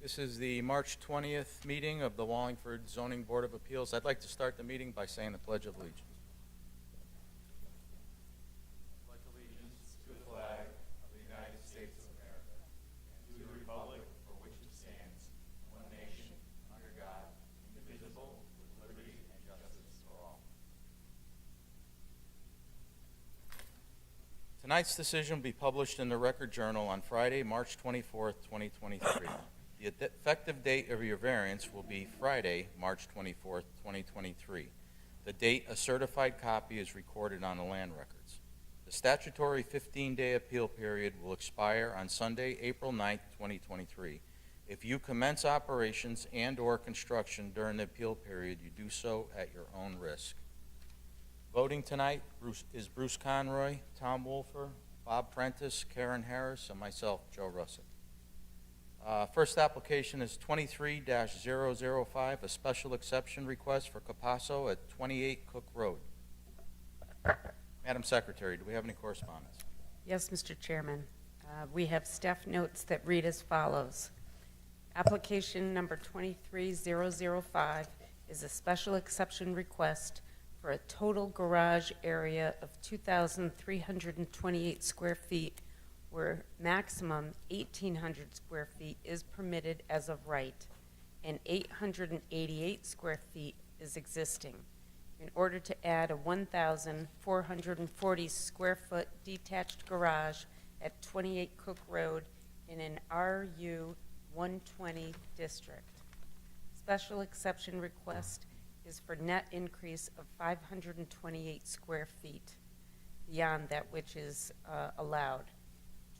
This is the March 20th meeting of the Wallingford Zoning Board of Appeals. I'd like to start the meeting by saying the Pledge of Allegiance. Pledge allegiance to the flag of the United States of America and to the republic for which it stands, one nation, under God, indivisible, with liberty and justice for all. Tonight's decision will be published in the Record Journal on Friday, March 24th, 2023. The effective date of your variance will be Friday, March 24th, 2023. The date a certified copy is recorded on the land records. The statutory 15-day appeal period will expire on Sunday, April 9th, 2023. If you commence operations and/or construction during the appeal period, you do so at your own risk. Voting tonight is Bruce Conroy, Tom Wolfer, Bob Prentice, Karen Harris, and myself, Joe Russett. First application is 23-005, a special exception request for Capasso at 28 Cook Road. Madam Secretary, do we have any correspondence? Yes, Mr. Chairman. We have staff notes that read as follows. Application number 23005 is a special exception request for a total garage area of 2,328 square feet, where maximum 1,800 square feet is permitted as of right, and 888 square feet is existing, in order to add a 1,440 square foot detached garage at 28 Cook Road in an RU 120 district. Special exception request is for net increase of 528 square feet beyond that which is allowed.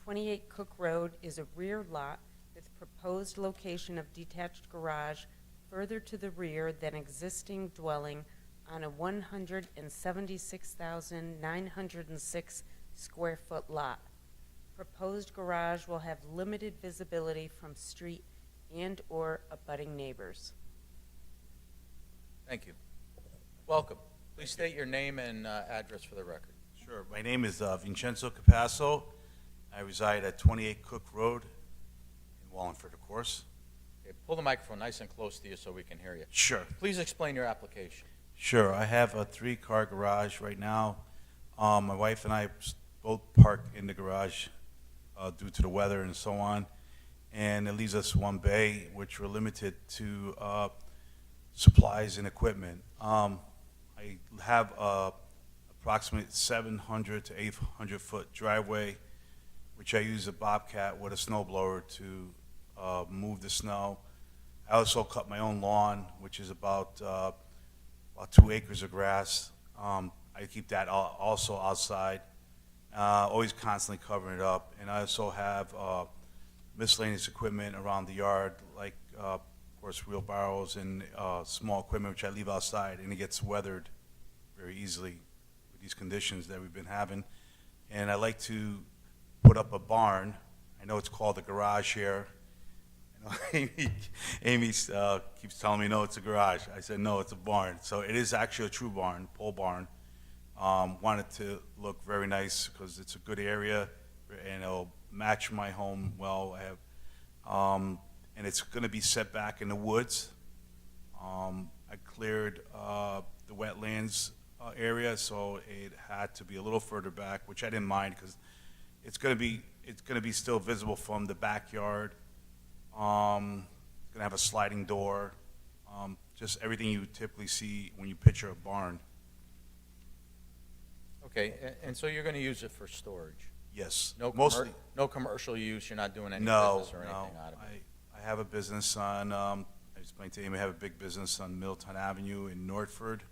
28 Cook Road is a rear lot with proposed location of detached garage further to the rear than existing dwelling on a 176,906 square foot lot. Proposed garage will have limited visibility from street and or abutting neighbors. Thank you. Welcome. Please state your name and address for the record. Sure. My name is Vincenzo Capasso. I reside at 28 Cook Road in Wallingford, of course. Okay, pull the microphone nice and close to you so we can hear you. Sure. Please explain your application. Sure. I have a 3-car garage right now. My wife and I both park in the garage due to the weather and so on. And it leaves us one bay, which we're limited to supplies and equipment. I have approximately 700 to 800 foot driveway, which I use a bobcat with a snowblower to move the snow. I also cut my own lawn, which is about 2 acres of grass. I keep that also outside, always constantly covering it up. And I also have miscellaneous equipment around the yard, like, of course, wheelbarrows and small equipment, which I leave outside, and it gets weathered very easily with these conditions that we've been having. And I like to put up a barn. I know it's called a garage here. Amy keeps telling me, no, it's a garage. I said, no, it's a barn. So it is actually a true barn, pole barn. Want it to look very nice because it's a good area and it'll match my home well. I have, and it's going to be set back in the woods. I cleared the wetlands area, so it had to be a little further back, which I didn't mind because it's going to be still visible from the backyard. It's going to have a sliding door. Just everything you typically see when you picture a barn. Okay, and so you're going to use it for storage? Yes. Mostly. No commercial use? You're not doing any business or anything out of it? I have a business on, I explained to Amy, I have a big business on Middletown Avenue in Northford,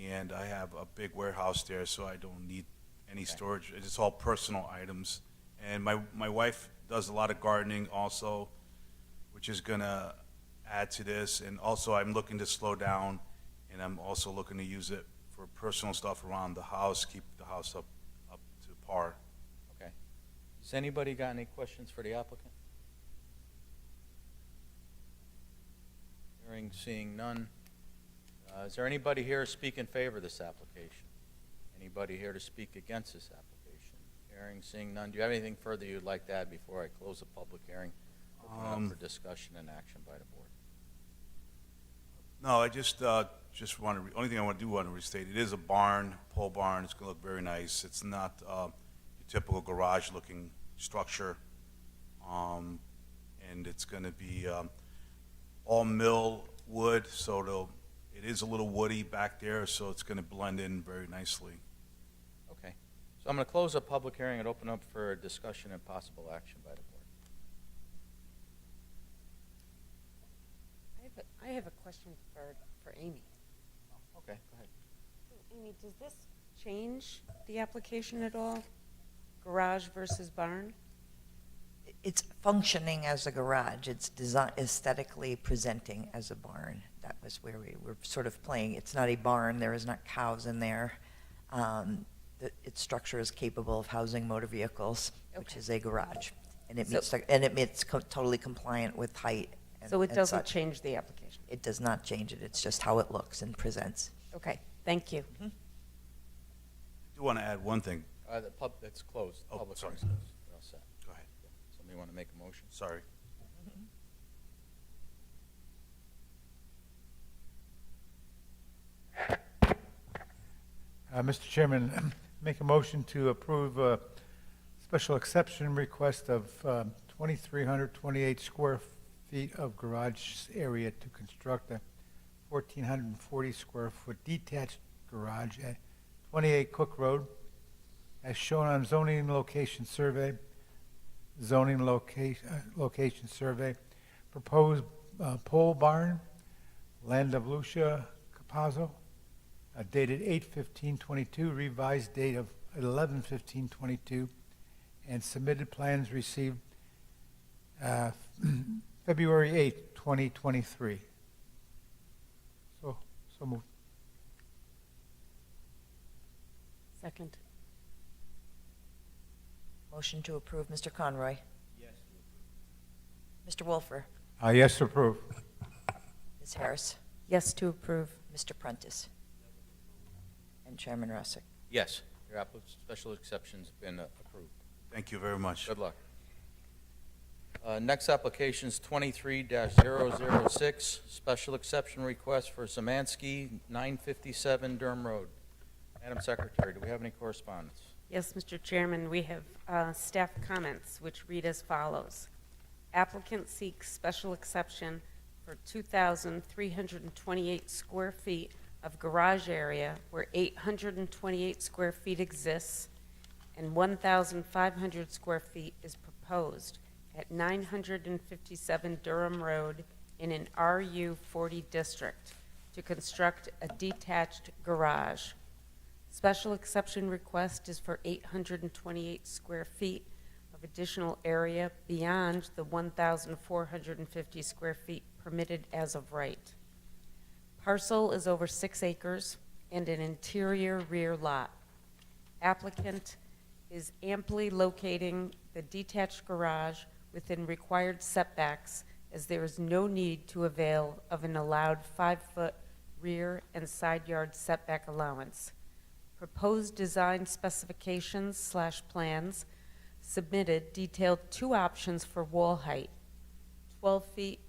and I have a big warehouse there, so I don't need any storage. It's all personal items. And my wife does a lot of gardening also, which is going to add to this. And also I'm looking to slow down, and I'm also looking to use it for personal stuff around the house, keep the house up to par. Okay. Has anybody got any questions for the applicant? Hearing, seeing none. Is there anybody here to speak in favor of this application? Anybody here to speak against this application? Hearing, seeing none. Do you have anything further you'd like to add before I close the public hearing? Open it up for discussion and action by the board. No, I just want to, only thing I want to restate, it is a barn, pole barn. It's going to look very nice. It's not your typical garage-looking structure. And it's going to be all mill wood, so it is a little woody back there, so it's going to blend in very nicely. Okay. So I'm going to close the public hearing and open up for discussion and possible action by the board. I have a question for Amy. Okay, go ahead. Amy, does this change the application at all? Garage versus barn? It's functioning as a garage. It's aesthetically presenting as a barn. That was where we were sort of playing. It's not a barn. There is not cows in there. Its structure is capable of housing motor vehicles, which Okay. is a garage, and it So- meets totally compliant with height. So it and doesn't such. change the application? It does not change it. It's just how it looks and presents. Okay, thank you. I do want to add one thing. That's closed. Oh, Public sorry. hearing's closed. We're all set. Go ahead. Somebody want to make a motion? Sorry. Mr. Chairman, make a motion to approve a special exception request of 2,328 square feet of garage area to construct a 1,440 square foot detached garage at 28 Cook Road, as shown on zoning location survey, location survey, proposed pole barn, land of Lucia Capazzo, dated 8/15/22, revised date of 11/15/22, and submitted plans received February 8, 2023. So moved. Second. Motion to approve, Mr. Conroy. Yes. Mr. Wolfer. Yes, to approve. Ms. Harris. Yes to approve. Mr. Prentice. And Chairman Russick. Yes, your special exception's been approved. Thank you very much. Good luck. Next application's 23-006, special exception request for Zemansky, 957 Durham Road. Madam Secretary, do we have any correspondence? Yes, Mr. Chairman, we have staff comments which read as follows. Applicant seeks special exception for 2,328 square feet of garage area where 828 square feet exists and 1,500 square feet is proposed at 957 Durham Road in an RU 40 district to construct a detached garage. Special exception request is for 828 square feet of additional area beyond the 1,450 square feet permitted as of right. Parcel is over 6 acres and an interior rear lot. Applicant is amply locating the detached garage within required setbacks, as there is no need to avail of an allowed 5-foot rear and side yard setback allowance. Proposed design specifications/plans submitted detailed 2 options for wall height, 12 feet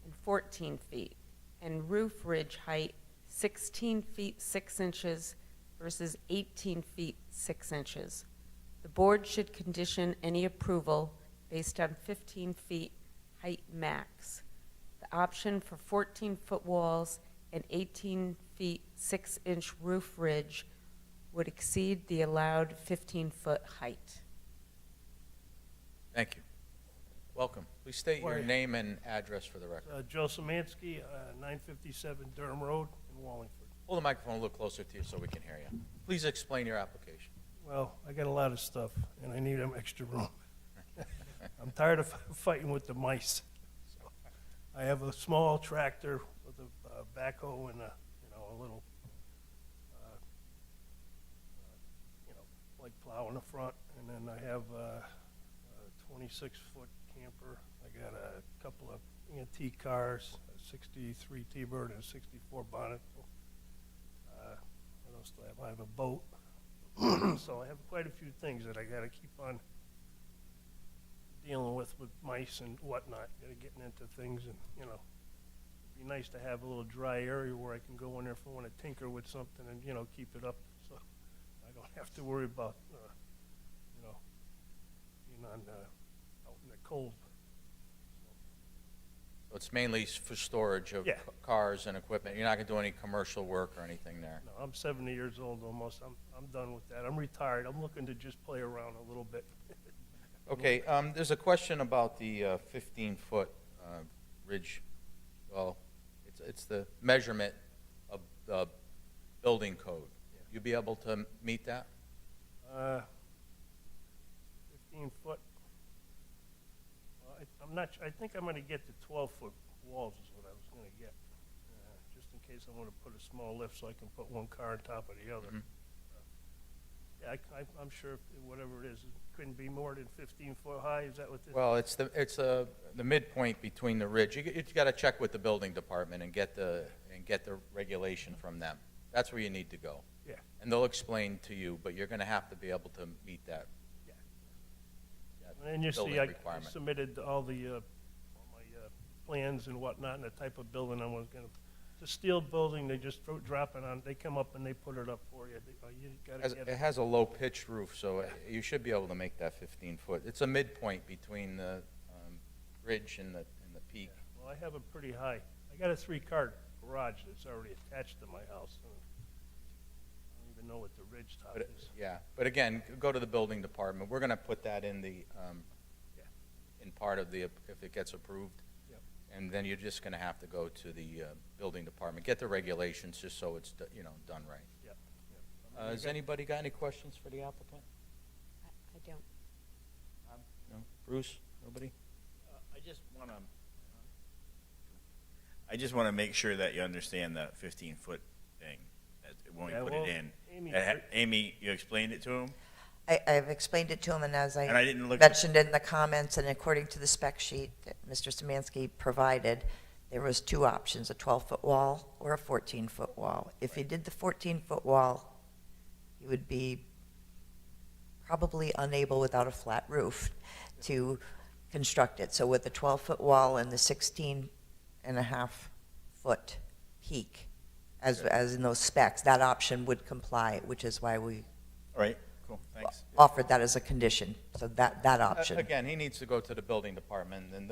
and 14 feet, and roof ridge height, 16 feet 6 inches versus 18 feet 6 inches. The board should condition any approval based on 15 feet height max. The option for 14-foot walls and 18 feet 6-inch roof ridge would exceed the allowed 15-foot height. Thank you. Welcome. Please state your Morning. name and address for the record. Joe Szymanski, 957 Durham Road in Wallingford. Hold the microphone a little closer to you so we can hear you. Please explain your application. Well, I got a lot of stuff, and I need extra room. I'm tired of fighting with the mice. So I have a small tractor with a backhoe and a little, like plow in the front, and then I have a 26-foot camper. I got a couple of antique cars, a 63 T-Bird and a 64 Bonneville. What else do I have? I have a boat. So I have quite a few things that I got to keep on dealing with mice and whatnot, getting into things and, you know, it'd be nice to have a little dry area where I can go in there if I want to tinker with something and, you know, keep it up, so I don't have to worry about, you know, being on, out in the cold. So it's mainly for storage of Yeah. cars and equipment. You're not going to do any commercial work or anything there? No, I'm 70 years old almost. I'm done with that. I'm retired. I'm looking to just play around a little bit. Okay, there's a question about the 15-foot ridge. Well, it's the measurement of the building code. You be able to meet that? 15 foot. Well, I'm not. I think I'm going to get the 12-foot walls is what I was going to get, just in case I want to put a small lift so I can put one car on top of the other. Mhm. Yeah, I'm sure whatever it is, it couldn't be more than 15 foot high. Is that what this? Well, it's the midpoint between the ridge. You got to check with the building department and get the regulation from them. That's where you need to go. Yeah. And they'll explain to you, but you're going to have to be able to meet that. Yeah. that And you see, building I requirement. submitted all my plans and whatnot, and the type of building I was going to. It's a steel building. They just drop it on. They come up and they put it up for you. You got to get It has a low pitched roof, so you should be able to make that 15-foot. It's a midpoint between the ridge and the peak. Well, I have a pretty high. I got a 3-car garage that's already attached to my house. I don't even know what the ridge top But, is. yeah, but again, go to the building department. We're going to put that in the, in part of the, if it gets approved. Yep. And then you're just going to have to go to the building department, get the regulations just so it's, done right. Yep. Yep. Has anybody got any questions for the applicant? I don't. No? Bruce? Nobody? I just want to make sure that you understand the 15-foot thing, that when we Yeah, put well, it in. Amy- Amy, you explained it to him? I've explained it to him, and as And I didn't look- mentioned in the comments, and according to the spec sheet that Mr. Szymanski provided, there was 2 options, a 12-foot wall or a 14-foot wall. If he did the 14-foot wall, he would be probably unable, without a flat roof, to construct it. So with the 12-foot wall and the 16.5-foot peak, as in those specs, that option would comply, which is why we All right, cool, thanks. offered that as a condition, so that option. Again, he needs to go to the building department, and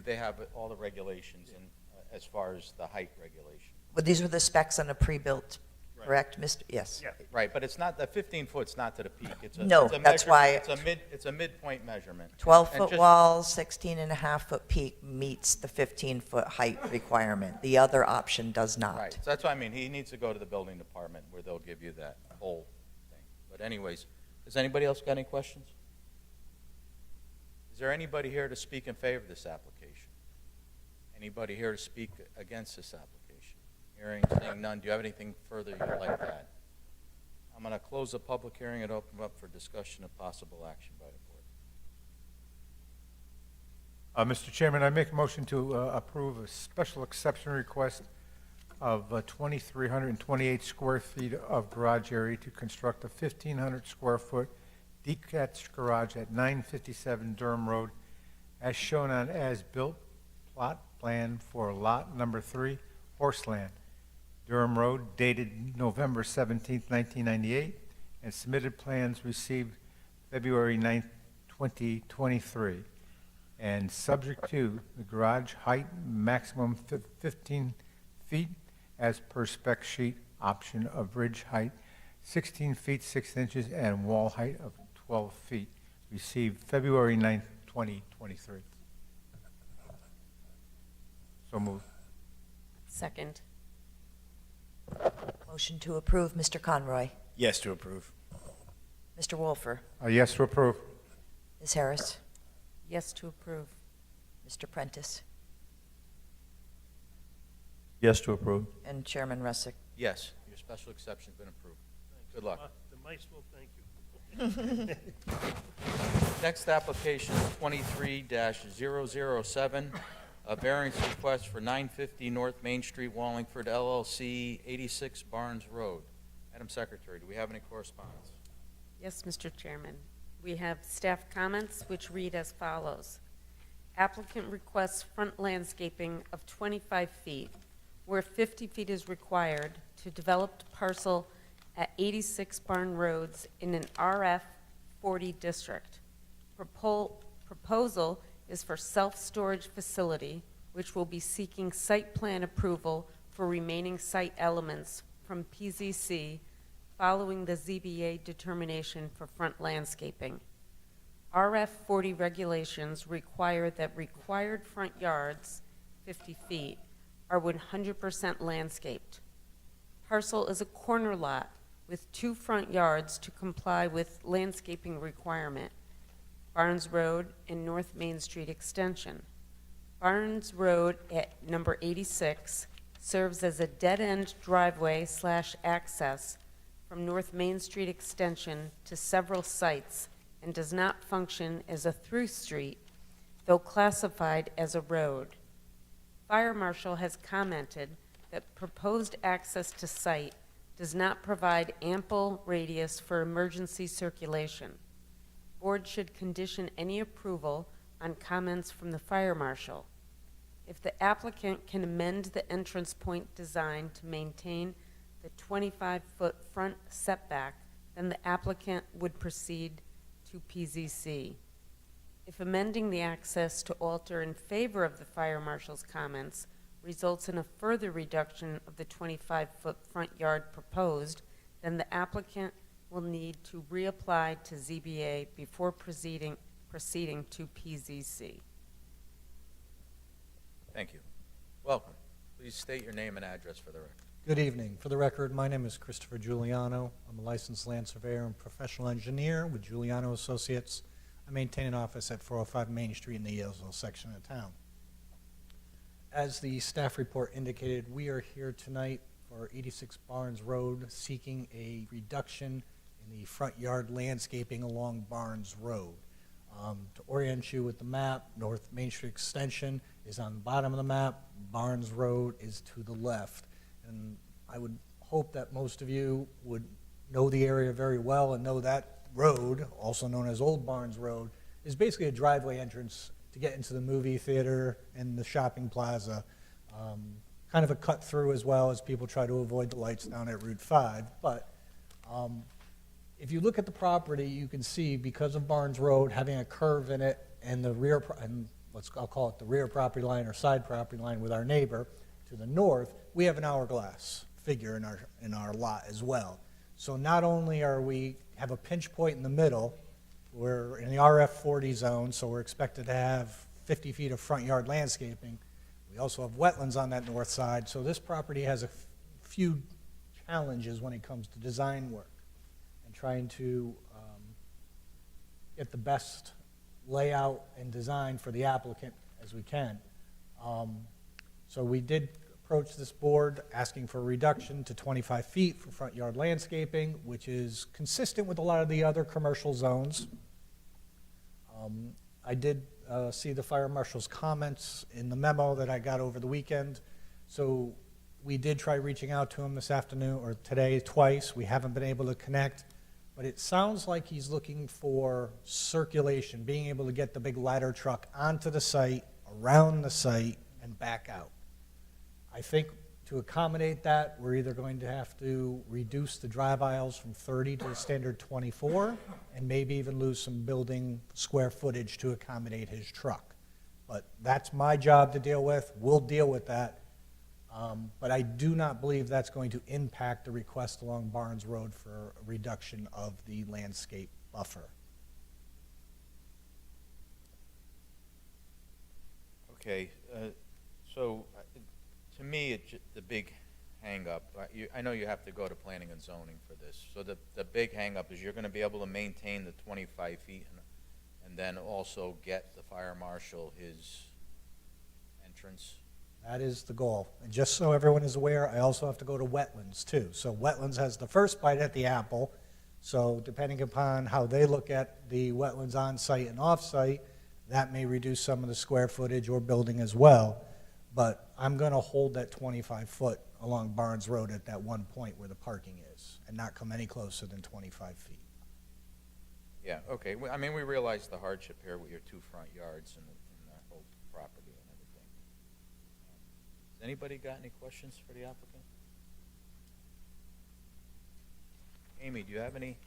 they have all the regulations and as far as the height regulation. But these were the specs on a pre-built, Right. correct, Mr.? Yes. Yeah. Right, but it's not, the 15-foot's not to the peak. No, it's a that's measure- why- It's a midpoint measurement. And 12-foot just- wall, 16.5-foot peak meets the 15-foot height requirement. The other option does not. Right, so that's what I mean, he needs to go to the building department where they'll give you that whole thing. But anyways, has anybody else got any questions? Is there anybody here to speak in favor of this application? Anybody here to speak against this application? Hearing, seeing none, do you have anything further you'd like to add? I'm going to close the public hearing and open up for discussion of possible action by the board. Mr. Chairman, I make a motion to approve a special exception request of 2,328 square feet of garage area to construct a 1,500 square foot detached garage at 957 Durham Road, as shown on as-built plot plan for lot number 3, Horseland, Durham Road, dated November 17, 1998, and submitted plans received February 9, 2023. And subject to the garage height maximum 15 feet as per spec sheet, option of ridge height 16 feet 6 inches, and wall height of 12 feet. Received February 9, 2023. So moved. Second. Motion to approve, Mr. Conroy. Yes to approve. Mr. Wolfer. Yes to approve. Ms. Harris. Yes to approve. Mr. Prentice. Yes to approve. And Chairman Russick. Yes, your special exception's been approved. Good luck. The mice will thank you. Next application is 23-007, a variance request for 950 North Main Street, Wallingford, LLC, 86 Barnes Road. Madam Secretary, do we have any correspondence? Yes, Mr. Chairman. We have staff comments, which read as follows. Applicant requests front landscaping of 25 feet, where 50 feet is required to developed parcel at 86 Barn Roads in an RF 40 district. Proposal is for self-storage facility, which will be seeking site plan approval for remaining site elements from PZC following the ZBA determination for front landscaping. RF 40 regulations require that required front yards, 50 feet, are 100% landscaped. Parcel is a corner lot with 2 front yards to comply with landscaping requirement, Barnes Road and North Main Street Extension. Barnes Road at number 86 serves as a dead-end driveway / access from North Main Street Extension to several sites and does not function as a through street, though classified as a road. Fire Marshal has commented that proposed access to site does not provide ample radius for emergency circulation. Board should condition any approval on comments from the Fire Marshal. If the applicant can amend the entrance point design to maintain the 25-foot front setback, then the applicant would proceed to PZC. If amending the access to alter in favor of the Fire Marshal's comments results in a further reduction of the 25-foot front yard proposed, then the applicant will need to reapply to ZBA before proceeding to PZC. Thank you. Welcome. Please state your name and address for the record. Good evening. For the record, my name is Christopher Giuliano. I'm a licensed land surveyor and professional engineer with Giuliano Associates. I maintain an office at 405 Main Street in the Yalesville section of town. As the staff report indicated, we are here tonight for 86 Barnes Road seeking a reduction in the front yard landscaping along Barnes Road. To orient you with the map, North Main Street Extension is on the bottom of the map. Barnes Road is to the left. And I would hope that most of you would know the area very well and know that road, also known as Old Barnes Road, is basically a driveway entrance to get into the movie theater and the shopping plaza. Kind of a cut through as well as people try to avoid the lights down at Route 5. But if you look at the property, you can see because of Barnes Road having a curve in it and the rear, I'll call it the rear property line or side property line with our neighbor to the north, we have an hourglass figure in our lot as well. So not only are we have a pinch point in the middle, we're in the RF 40 zone, so we're expected to have 50 feet of front yard landscaping. We also have wetlands on that north side, so this property has a few challenges when it comes to design work and trying to get the best layout and design for the applicant as we can. So we did approach this board asking for a reduction to 25 feet for front yard landscaping, which is consistent with a lot of the other commercial zones. I did see the Fire Marshal's comments in the memo that I got over the weekend. So we did try reaching out to him this afternoon or today twice. We haven't been able to connect, but it sounds like he's looking for circulation, being able to get the big ladder truck onto the site, around the site, and back out. I think to accommodate that, we're either going to have to reduce the drive aisles from 30 to the standard 24, and maybe even lose some building square footage to accommodate his truck. But that's my job to deal with. We'll deal with that. But I do not believe that's going to impact the request along Barnes Road for a reduction of the landscape buffer. Okay, so to me, the big hang-up, I know you have to go to planning and zoning for this. So the big hang-up is you're going to be able to maintain the 25 feet and then also get the fire marshal his entrance. That is the goal. And just so everyone is aware, I also have to go to wetlands too. So wetlands has the first bite at the apple. So depending upon how they look at the wetlands on-site and off-site, that may reduce some of the square footage or building as well. But I'm going to hold that 25 foot along Barnes Road at that one point where the parking is and not come any closer than 25 feet. Yeah, okay. I mean, we realize the hardship here with your two front yards and the whole property and everything. Has anybody got any questions for the applicant? Amy, do you have any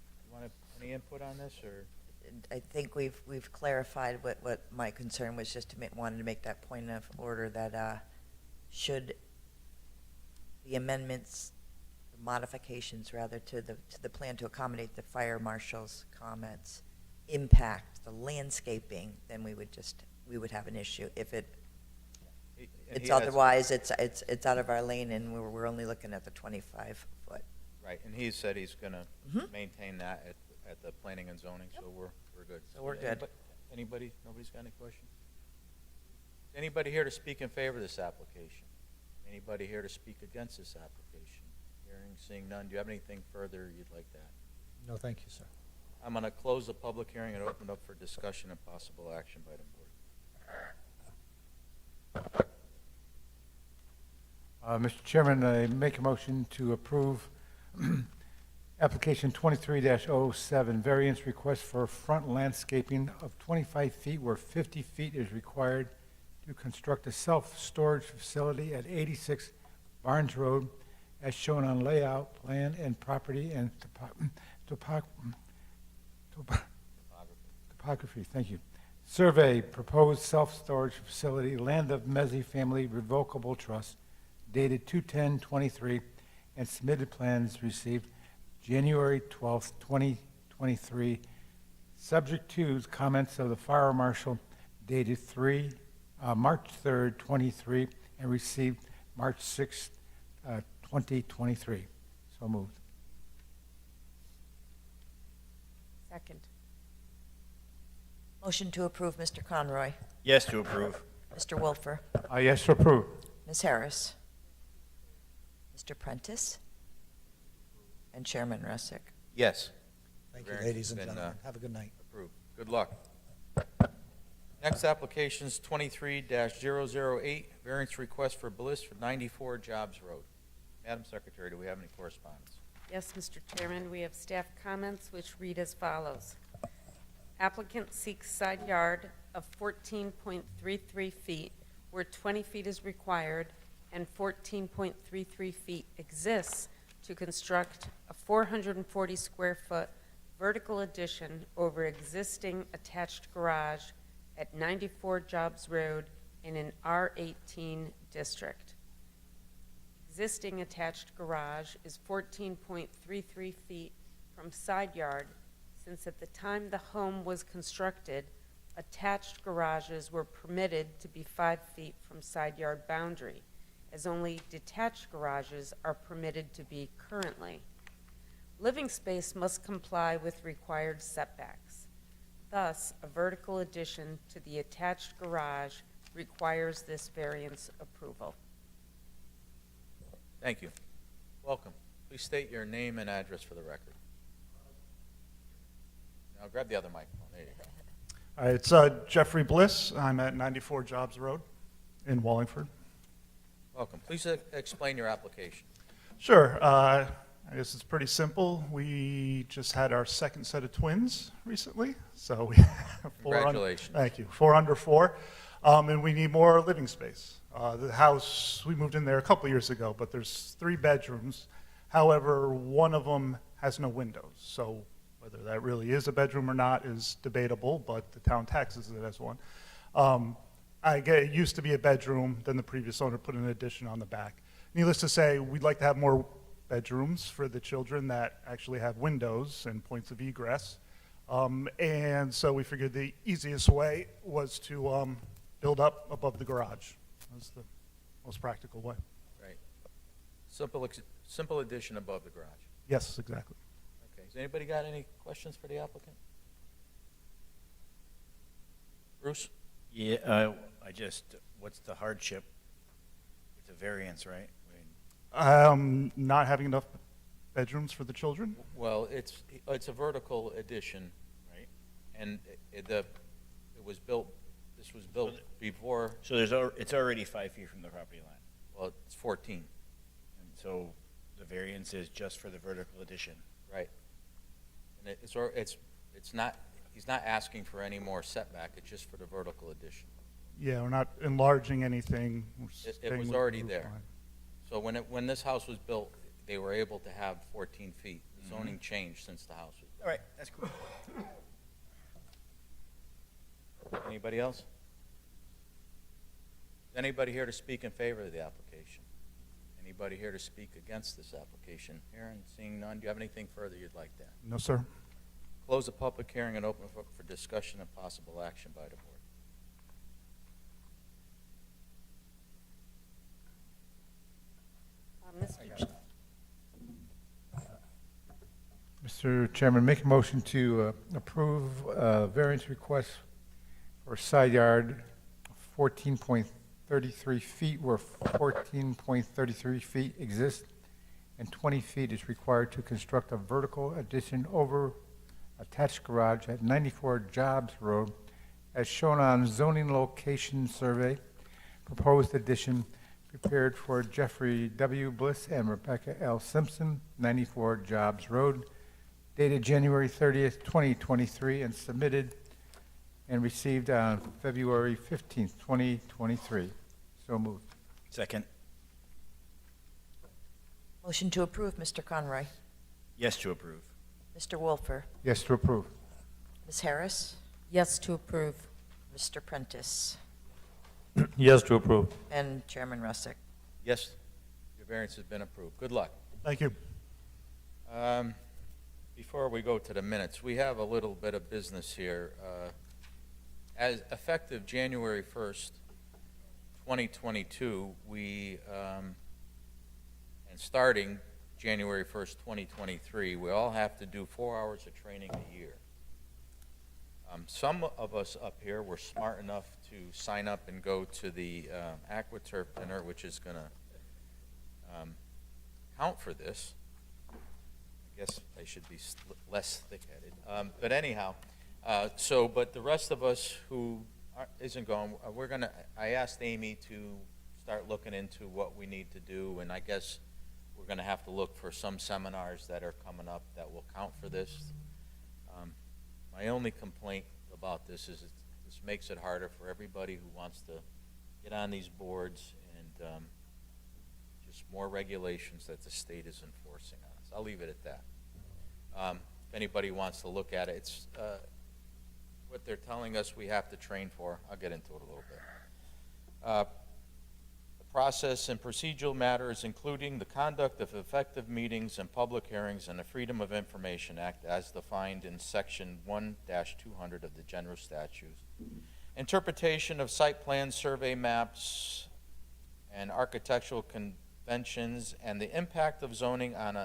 input on this, or? I think we've clarified what my concern was, just wanted to make that point of order that should the amendments, the modifications rather, to the plan to accommodate the fire marshal's comments impact the landscaping, then we would have an issue. If And it's he has- otherwise, it's out of our lane, and we're only looking at the 25-foot. Right, and he said he's gonna Mhm. maintain that at the planning and zoning, so we're good. So we're good. Anybody, nobody's got any questions? Anybody here to speak in favor of this application? Anybody here to speak against this application? Hearing, seeing none, do you have anything further you'd like to add? No, thank you, sir. I'm gonna close the public hearing and open it up for discussion and possible action by the board. Mr. Chairman, I make a motion to approve application 23-07, variance request for front landscaping of 25 feet where 50 feet is required to construct a self-storage facility at 86 Barnes Road as shown on layout, plan, and property and topography, thank you. Survey, proposed self-storage facility, land of Mezzi Family Revocable Trust, dated 2/10/23, and submitted plans received January 12th, 2023, subject to comments of the fire marshal dated March 3rd, 23, and received March 6th, 2023. So moved. Second. Motion to approve, Mr. Conroy. Yes to approve. Mr. Wolfer. Yes to approve. Ms. Harris. Mr. Prentice. And Chairman Russick. Yes, Thank you, Variance ladies has and been, gentlemen. Have a good night. approved. Good luck. Next application is 23-008, variance request for Bliss for 94 Jobs Road. Madam Secretary, do we have any correspondence? Yes, Mr. Chairman, we have staff comments which read as follows. Applicant seeks side yard of 14.33 feet where 20 feet is required and 14.33 feet exists to construct a 440 square foot vertical addition over existing attached garage at 94 Jobs Road in an R18 district. Existing attached garage is 14.33 feet from side yard, since at the time the home was constructed, attached garages were permitted to be 5 feet from side yard boundary, as only detached garages are permitted to be currently. Living space must comply with required setbacks. Thus, a vertical addition to the attached garage requires this variance approval. Thank you. Welcome. Please state your name and address for the record. Now grab the other microphone. There you go. It's Jeffrey Bliss. I'm at 94 Jobs Road in Wallingford. Welcome. Please explain your application. Sure. I guess it's pretty simple. We just had our second set of twins recently, so we have Congratulations. Thank you. 4 under 4, and we need more living space. The house, we moved in there a couple years ago, but there's 3 bedrooms. However, one of them has no windows, so whether that really is a bedroom or not is debatable, but the town taxes it as one. It used to be a bedroom, then the previous owner put an addition on the back. Needless to say, we'd like to have more bedrooms for the children that actually have windows and points of egress. And so we figured the easiest way was to build up above the garage. That's the most practical way. Right. Simple addition above the garage. Yes, exactly. Okay. Has anybody got any questions for the applicant? Bruce? Yeah, what's the hardship? It's a variance, right? I mean, Not having enough bedrooms for the children? Well, it's a vertical addition, right? and this was built before, So it's already 5 feet from the property line. well, it's 14, And so the variance is just for the vertical addition. right? And it's not he's not asking for any more setback, it's just for the vertical addition. Yeah, we're not enlarging anything. We're It staying was with the already roof there. line. So when this house was built, they were able to have 14 feet. The zoning changed since the house was built. All right, that's cool. Anybody else? Anybody here to speak in favor of the application? Anybody here to speak against this application? Hearing, seeing none, do you have anything further you'd like to add? No, sir. Close the public hearing and open for discussion and possible action by the board. Mr. Chairman, make a motion to approve variance request for side yard 14.33 feet where 14.33 feet exist and 20 feet is required to construct a vertical addition over attached garage at 94 Jobs Road as shown on zoning location survey. Proposed addition prepared for Jeffrey W. Bliss and Rebecca L. Simpson, 94 Jobs Road, dated January 30th, 2023, and submitted and received on February 15th, 2023. So moved. Second. Motion to approve, Mr. Conroy. Yes to approve. Mr. Wolfer. Yes to approve. Ms. Harris. Yes to approve. Mr. Prentice. Yes to approve. And Chairman Russick. Yes, your variance has been approved. Good luck. Thank you. Before we go to the minutes, we have a little bit of business here. As effective January 1st, 2022, and starting January 1st, 2023, we all have to do 4 hours of training a year. Some of us up here were smart enough to sign up and go to the AquaTurf dinner, which is going to count for this. I guess I should be less thick-headed. But anyhow, but the rest of us who isn't going, I asked Amy to start looking into what we need to do, and I guess we're going to have to look for some seminars that are coming up that will count for this. My only complaint about this is this makes it harder for everybody who wants to get on these boards, and just more regulations that the state is enforcing on us. I'll leave it at that. If anybody wants to look at it, it's what they're telling us we have to train for. I'll get into it a little bit. The process and procedural matters, including the conduct of effective meetings and public hearings and the Freedom of Information Act as defined in Section 1-200 of the General Statutes, interpretation of site plans, survey maps, and architectural conventions, and the impact of zoning on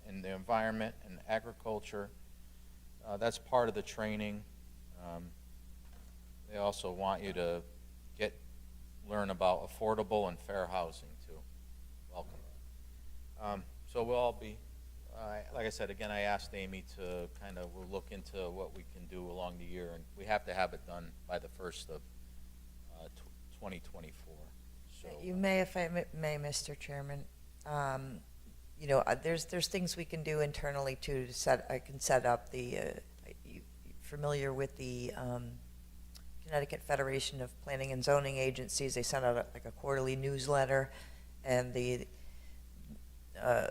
in the environment and agriculture. That's part of the training. They also want you to learn about affordable and fair housing too. Welcome. So we'll all be, like I said, again, I asked Amy to we'll look into what we can do along the year, and we have to have it done by the 1st of 2024. So, You may, if I may, Mr. Chairman. There's things we can do internally too. I can set up the. You familiar with the Connecticut Federation of Planning and Zoning Agencies? They send out a quarterly newsletter, and the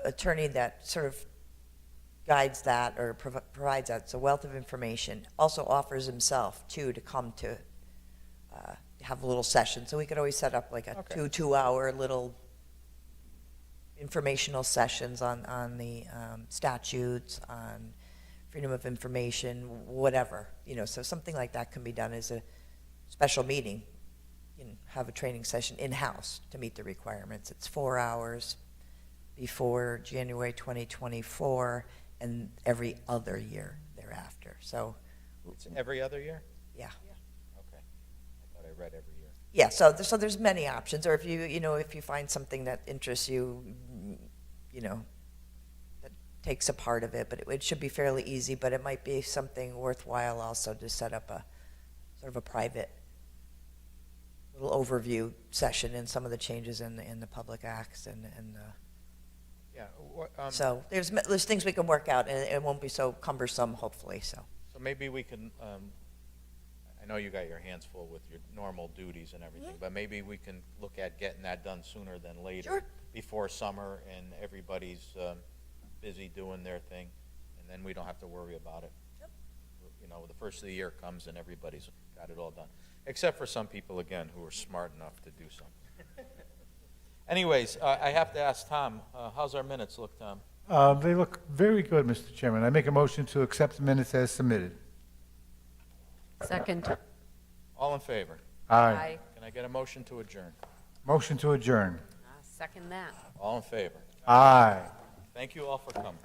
attorney that sort of guides that or provides that, it's a wealth of information, also offers himself too to come to have a little session. So we could always set up like a Okay. two-hour little informational sessions on the statutes, on freedom of information, whatever. So something like that can be done as a special meeting. Have a training session in-house to meet the requirements. It's 4 hours before January 2024 and every other year thereafter. So, it's every other year? yeah. Okay. I thought I read every year. Yeah, so there's many options. Or if you find something that interests you, that takes a part of it, but it should be fairly easy. But it might be something worthwhile also to set up a sort of a private little overview session in some of the changes in the public acts and Yeah. so there's things we can work out, and it won't be so cumbersome, hopefully. So So maybe we can, I know you got your hands full with your normal duties and everything, but maybe we can look at getting that done sooner than later. Sure. Before summer and everybody's busy doing their thing, and then we don't have to worry about it. Yep. You know, the first of the year comes and everybody's got it all done. Except for some people, again, who are smart enough to do something. Anyways, I have to ask Tom, how's our minutes look, Tom? They look very good, Mr. Chairman. I make a motion to accept the minutes as submitted. Second. All in favor? Aye. Can I get a motion to adjourn? Motion to adjourn. Second that. All in favor? Aye. Thank you all for coming.